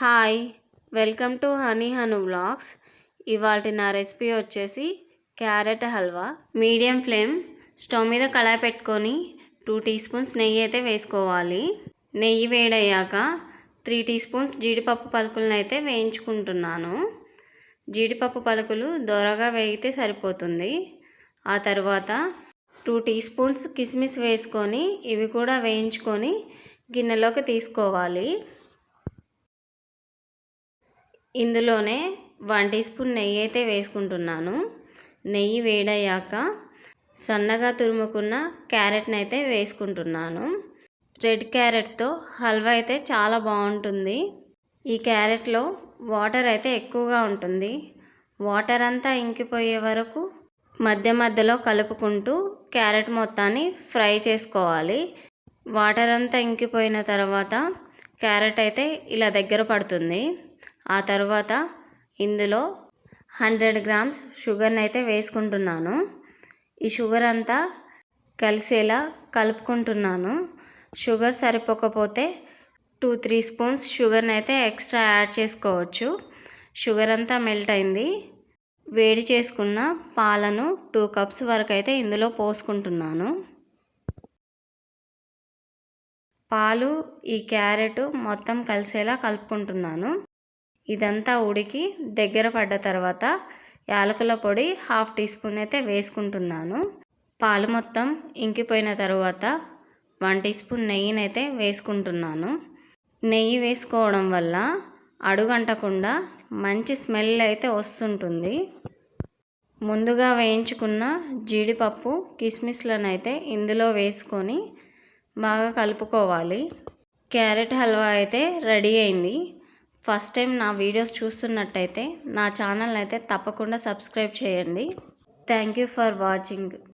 Hi welcome to honey Hanu vlogs. ఇవాళ నా recipe వచ్చేసి carrot halwa. Medium flame stove మీద కళాయి పెట్టుకొని 2 టీ స్పూన్స్ నెయ్యి అయితే వేసుకోవాలి. నెయ్యి వేడయ్యాక 3 టీ స్పూన్స్ జీడిపప్పు పలుకులను అయితే వేయించుకుంటున్నాను. జీడిపప్పు పలుకులు దోరగా వేగితే సరిపోతుంది. ఆ తర్వాత 2 టీ స్పూన్స్ కిస్మిస్ వేసుకొని ఇవి కూడా వేయించుకొని గిన్నెలోకి తీసుకోవాలి. ఇందులోనే 1 టీ స్పూన్ నెయ్యి అయితే వేసుకుంటున్నాను. నెయ్యి వేడయ్యాక సన్నగా తురుముకున్న క్యారెట్ని అయితే వేసుకుంటున్నాను. రెడ్ క్యారెట్తో హల్వా అయితే చాలా బాగుంటుంది. ఈ క్యారెట్లో వాటర్ అయితే ఎక్కువగా ఉంటుంది. వాటర్ అంతా ఇంకిపోయే వరకు మధ్య మధ్యలో కలుపుకుంటూ క్యారెట్ మొత్తాన్ని ఫ్రై చేసుకోవాలి. వాటర్ అంతా ఇంకిపోయిన తర్వాత క్యారెట్ అయితే ఇలా దగ్గర పడుతుంది. ఆ తర్వాత ఇందులో 100 గ్రామ్స్ షుగర్ని అయితే వేసుకుంటున్నాను. ఈ షుగర్ అంతా కలిసేలా కలుపుకుంటున్నాను. షుగర్ సరిపోకపోతే 2-3 స్పూన్స్ షుగర్ని అయితే ఎక్స్ట్రా యాడ్ చేసుకోవచ్చు. షుగర్ అంతా మెల్ట్ అయింది. వేడి చేసుకున్న పాలను 2 కప్స్ వరకు అయితే ఇందులో పోసుకుంటున్నాను. పాలు ఈ క్యారెట్ మొత్తం కలిసేలా కలుపుకుంటున్నాను. ఇదంతా ఉడికి దగ్గర పడ్డ తర్వాత యాలకుల పొడి 1/2 టీ స్పూన్ అయితే వేసుకుంటున్నాను. పాలు మొత్తం ఇంకిపోయిన తర్వాత 1 టీ స్పూన్ నెయ్యిని అయితే వేసుకుంటున్నాను. నెయ్యి వేసుకోవడం వల్ల అడుగంటకుండా మంచి స్మెల్ అయితే వస్తుంటుంది. ముందుగా వేయించుకున్న జీడిపప్పు కిస్మిస్లను అయితే ఇందులో వేసుకొని బాగా కలుపుకోవాలి. క్యారెట్ హల్వా అయితే రెడీ అయింది. ఫస్ట్ టైం నా వీడియోస్ చూస్తున్నట్టయితే నా ఛానల్ని అయితే తప్పకుండా సబ్స్క్రైబ్ చేయండి. Thank you for watching.